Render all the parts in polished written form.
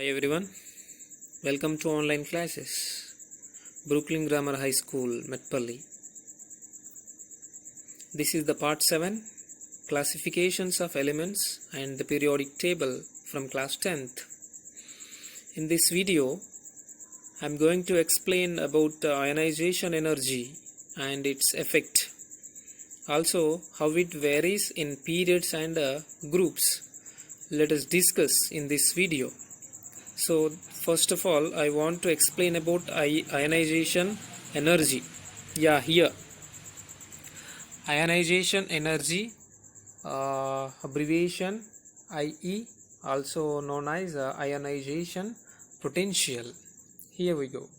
Hi everyone, welcome to online classes. Brooklyn Grammar High School, Metpalli. This is the part 7, classifications of elements and the periodic table from class 10th. In this video, I am going to explain about ionization energy and its effect. Also, how it varies in periods and groups. Let us discuss in this video. So first of all, I want to explain about ionization energy. Here ionization energy, abbreviation IE, also known as ionization potential. Here we go.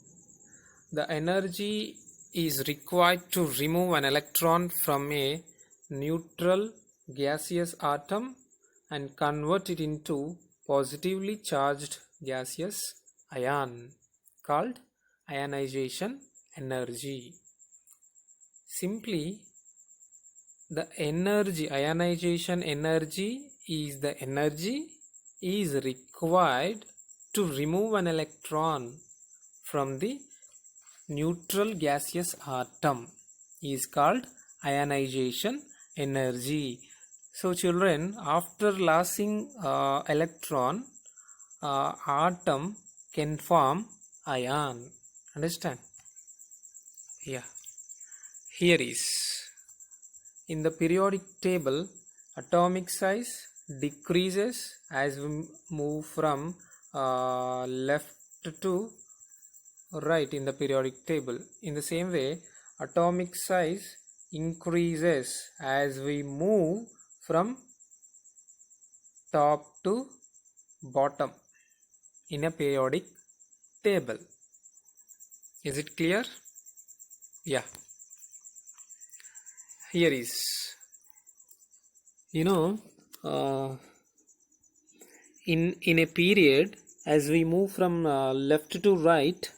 The energy is required to remove an electron from a neutral gaseous atom and convert it into positively charged gaseous ion, called ionization energy. Simply, the ionization energy is the energy is required to remove an electron from the neutral gaseous atom is called ionization energy. So children, after losing electron, atom can form ion. Understand? Here is, in the periodic table, atomic size decreases as we move from left to right in the periodic table. In the same way, atomic size increases as we move from top to bottom in a periodic table. Is it clear? Yeah. Here is, in a period, as we move from left to right,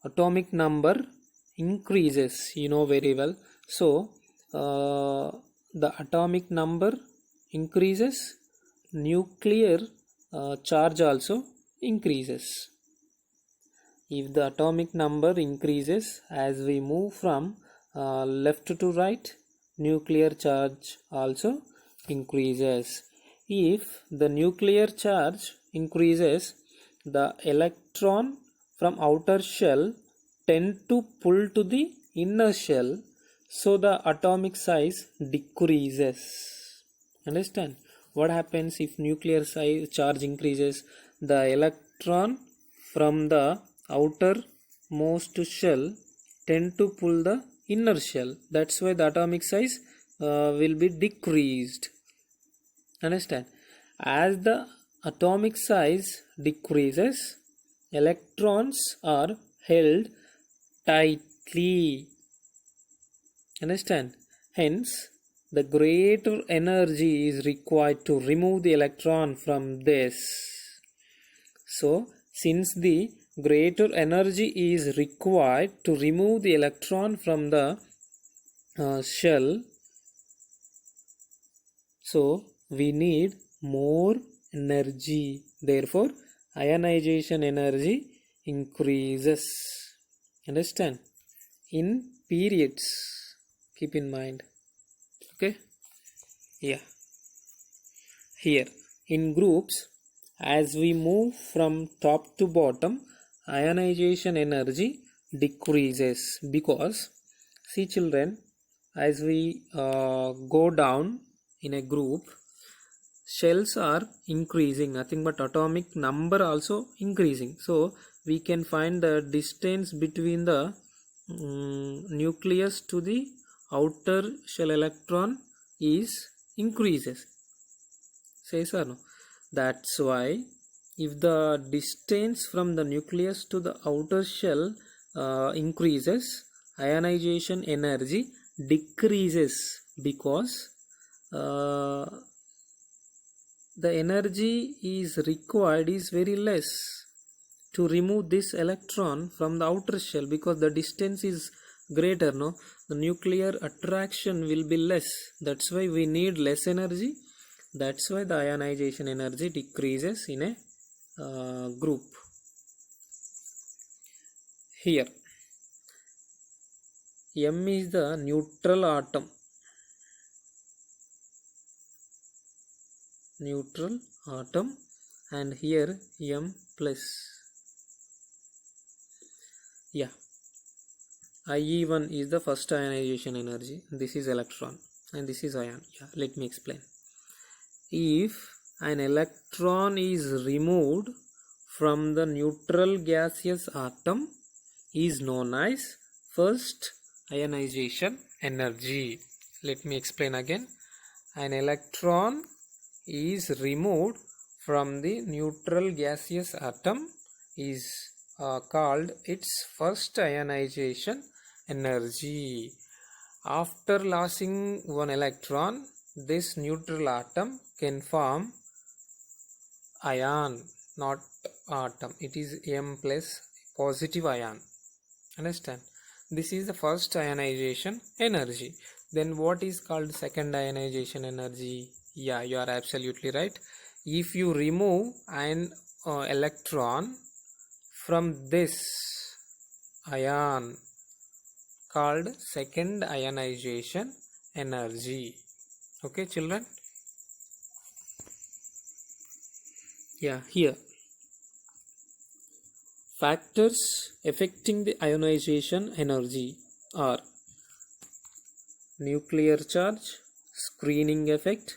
atomic number increases, very well. So the atomic number increases, nuclear charge also increases. If the atomic number increases as we move from left to right, nuclear charge also increases. If the nuclear charge increases, the electron from outer shell tend to pull to the inner shell, so the atomic size decreases. Understand? What happens if nuclear charge increases? The electron from the outermost shell tend to pull the inner shell. That's why the atomic size will be decreased. Understand? As the atomic size decreases, electrons are held tightly. Understand? Hence, the greater energy is required to remove the electron from this. So, since the greater energy is required to remove the electron from the shell, so we need more energy. Therefore, ionization energy increases. Understand? In periods. Keep in mind. Okay? Yeah. Here, in groups, as we move from top to bottom, ionization energy decreases, because, see children, as we go down in a group, shells are increasing, nothing but atomic number also increasing. So we can find the distance between the nucleus to the outer shell electron is increases. Says or no? That's why if the distance from the nucleus to the outer shell increases, ionization energy decreases, because the energy is required is very less to remove this electron from the outer shell, because the distance is greater, no? The nuclear attraction will be less. That's why we need less energy. That's why the ionization energy decreases in a group. Here M is the neutral atom. And here M plus. Yeah. IE1 is the first ionization energy. This is electron and this is ion. Yeah, let me explain. If an electron is removed from the neutral gaseous atom, is known as first ionization energy. Let me explain again. An electron is removed from the neutral gaseous atom is called its first ionization energy. After losing one electron, this neutral atom can form ion, not atom. It is M plus positive ion. Understand? This is the first ionization energy. Then what is called second ionization energy? Yeah, you are absolutely right. If you remove an electron from this ion, called second ionization energy. Okay, children? Yeah, here. Factors affecting the ionization energy are nuclear charge, screening effect,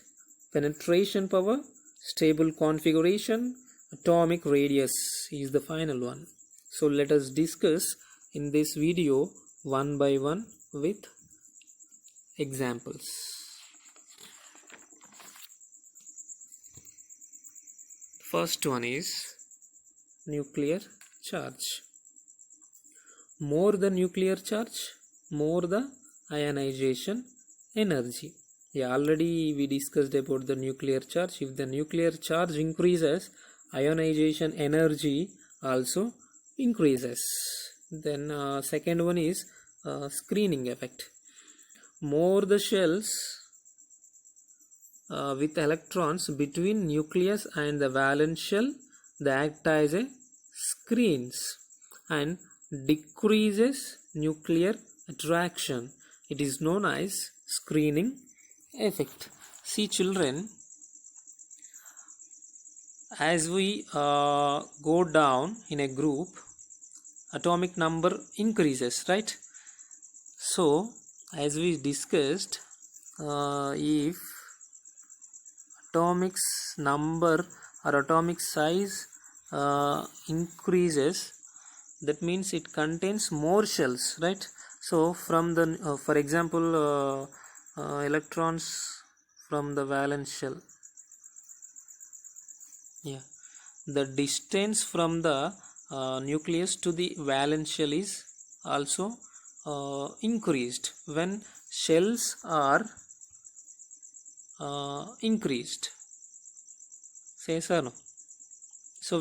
penetration power, stable configuration, atomic radius is the final one. So let us discuss in this video one by one with examples. First one is nuclear charge. More the nuclear charge, more the ionization energy. Yeah, already we discussed about the nuclear charge. If the nuclear charge increases, ionization energy also increases. Then second one is screening effect. More the shells with electrons between nucleus and the valence shell, they act as a screens and decreases nuclear attraction. It is known as screening effect. See children, as we go down in a group, atomic number increases, right? So as we discussed, if atomic number or atomic size increases, that means it contains more shells, right? So from the for example electrons from the valence shell, yeah, the distance from the nucleus to the valence shell is also increased when shells are increased. Say sir, no? So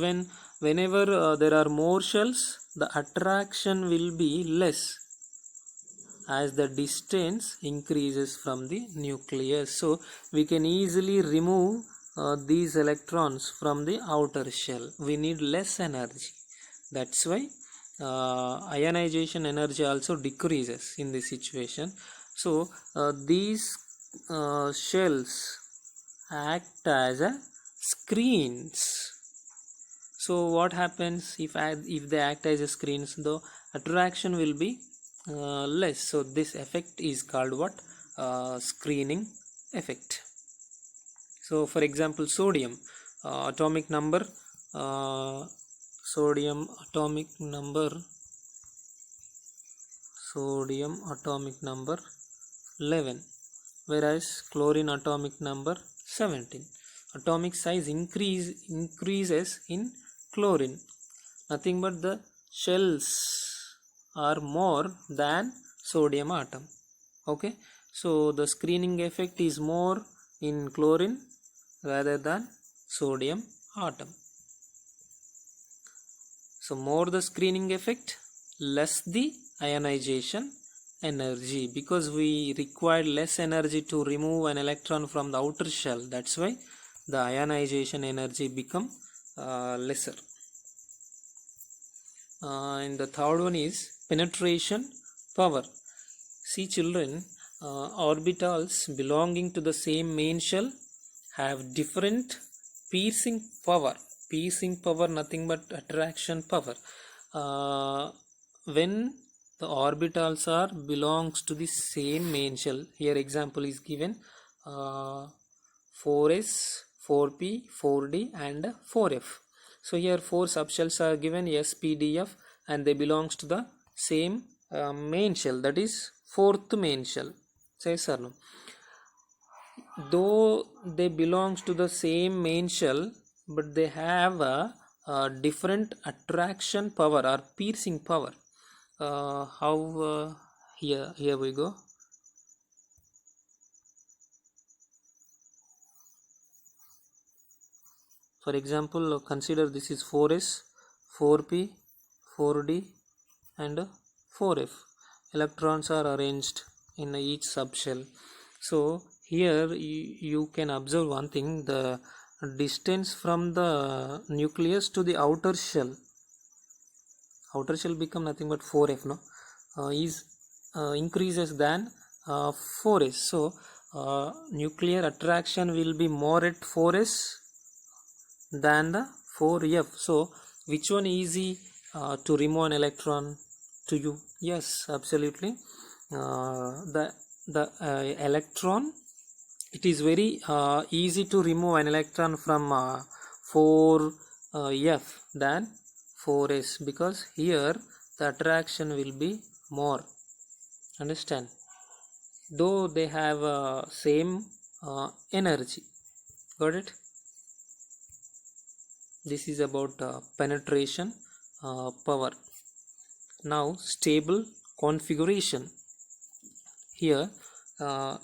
whenever there are more shells, the attraction will be less as the distance increases from the nucleus. So we can easily remove these electrons from the outer shell. We need less energy. That's why ionization energy also decreases in this situation. So these shells act as a screens. So what happens if they act as a screens? The attraction will be less. So this effect is called what? Screening effect. So for example, sodium atomic number 11, whereas chlorine atomic number 17. Atomic size increases in chlorine. Nothing but the shells are more than sodium atom. Okay, so the screening effect is more in chlorine rather than sodium atom. So more the screening effect, less the ionization energy, because we require less energy to remove an electron from the outer shell. That's why the ionization energy become lesser. And the third one is penetration power. See children, orbitals belonging to the same main shell have different piercing power. Piercing power nothing but attraction power. When the orbitals are belongs to the same main shell, here example is given, 4s, 4p, 4d and 4f. So here 4 subshells are given, S, P, D, F, and they belongs to the same main shell, that is fourth main shell. Yes or no? Though they belongs to the same main shell, but they have a different attraction power or piercing power. Here we go. For example, consider this is 4s, 4p, 4d and 4f. Electrons are arranged in each subshell. So here you can observe one thing, the distance from the nucleus to the outer shell become nothing but 4f, no? Is increases than 4s. So nuclear attraction will be more at 4s than the 4f. So which one easy to remove an electron to you? Yes, absolutely. The electron, it is very easy to remove an electron from 4f than 4s, because here the attraction will be more. Understand? Though they have same energy. Got it? This is about penetration power. Now stable configuration. Here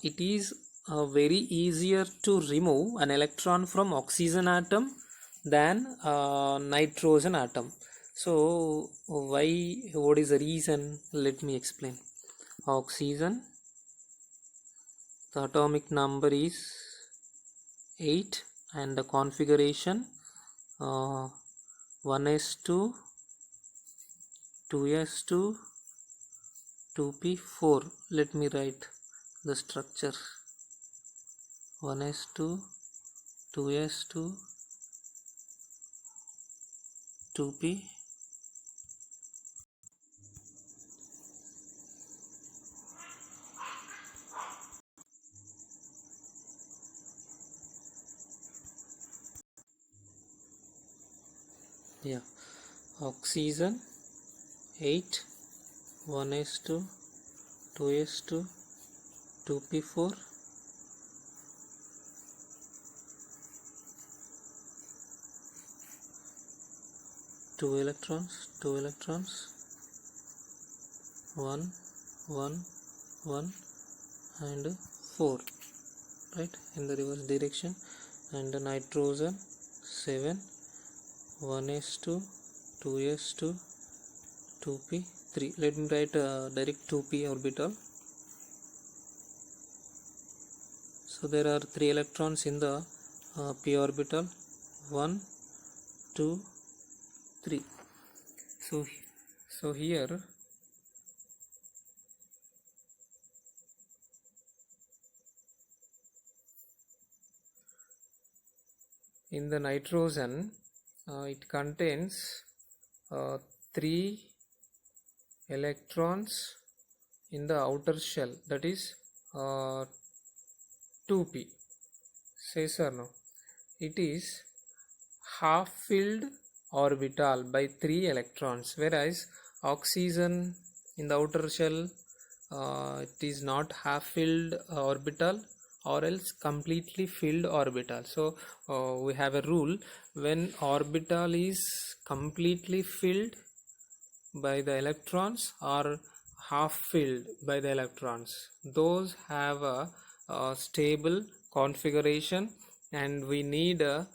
it is very easier to remove an electron from oxygen atom than nitrogen atom. So why? What is the reason? Let me explain. Oxygen, the atomic number is 8 and the configuration 1s2, 2s2, 2p4. Let me write the structure. 1s2, 2s2, 2p. Yeah, oxygen 8, 1s2, 2s2, 2p4, two electrons, 1, 1, 1 and 4, right, in the reverse direction. And the nitrogen 7, 1s2, 2s2, 2p3. Let me write direct 2p orbital. So there are 3 electrons in the p orbital, 1, 2, 3. So here in the nitrogen it contains 3 electrons in the outer shell, that is 2p. Says or no? It is half filled orbital by 3 electrons, whereas oxygen in the outer shell it is not half filled orbital or else completely filled orbital. So we have a rule, when orbital is completely filled by the electrons or half filled by the electrons, those have a stable configuration, and we need a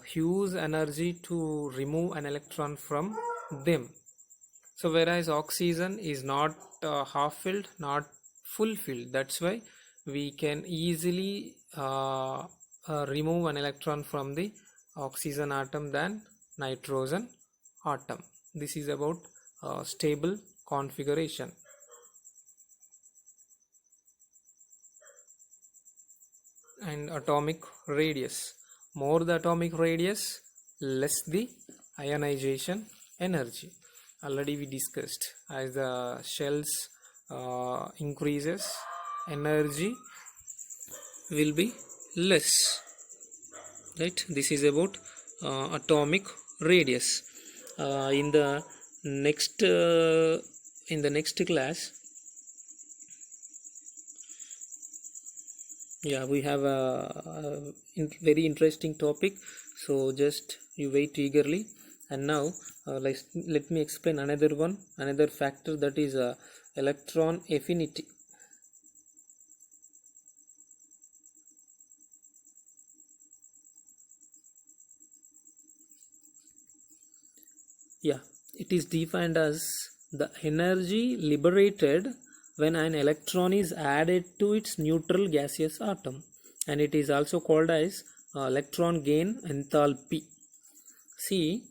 huge energy to remove an electron from them. So whereas oxygen is not half filled, not full filled, that's why we can easily remove an electron from the oxygen atom than nitrogen atom. This is about stable configuration. And atomic radius. More the atomic radius, less the ionization energy. Already we discussed, as the shells increases, energy will be less, right? This is about atomic radius. In the next class, we have a very interesting topic, so just you wait eagerly. And now let me explain another factor, that is electron affinity. It is defined as the energy liberated when an electron is added to its neutral gaseous atom, and it is also called as electron gain enthalpy. See,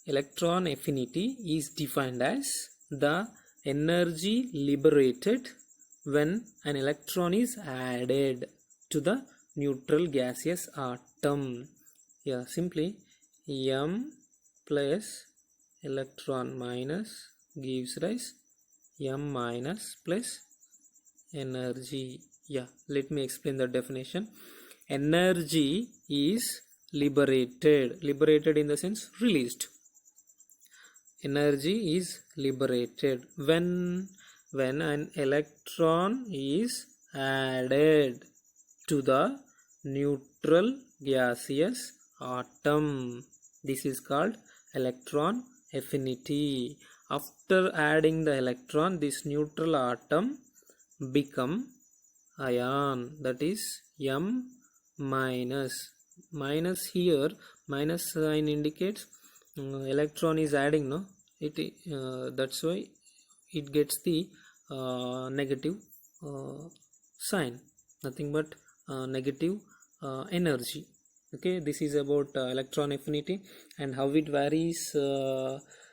electron affinity is defined as the energy liberated when an electron is added to the neutral gaseous atom. Simply M plus electron minus gives rise M minus plus energy. Let me explain the definition. Energy is liberated in the sense released. Energy is liberated when an electron is added to the neutral gaseous atom. This is called electron affinity. After adding the electron, this neutral atom become ion, that is M minus. Minus here, minus sign indicates electron is adding, no? That's why it gets the negative sign, nothing but negative energy. Okay, this is about electron affinity and how it varies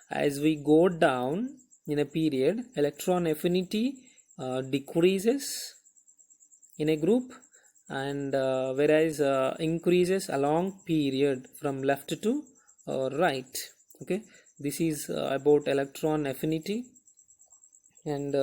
as we go down in a period. Electron affinity decreases in a group, and whereas increases along period from left to right. Okay, this is about electron affinity. And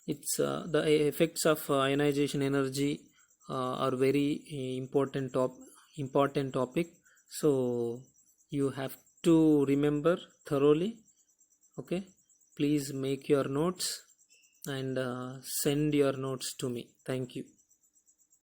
it's the effects of ionization energy are very important topic, so you have to remember thoroughly. Okay, please make your notes and send your notes to me. Thank you.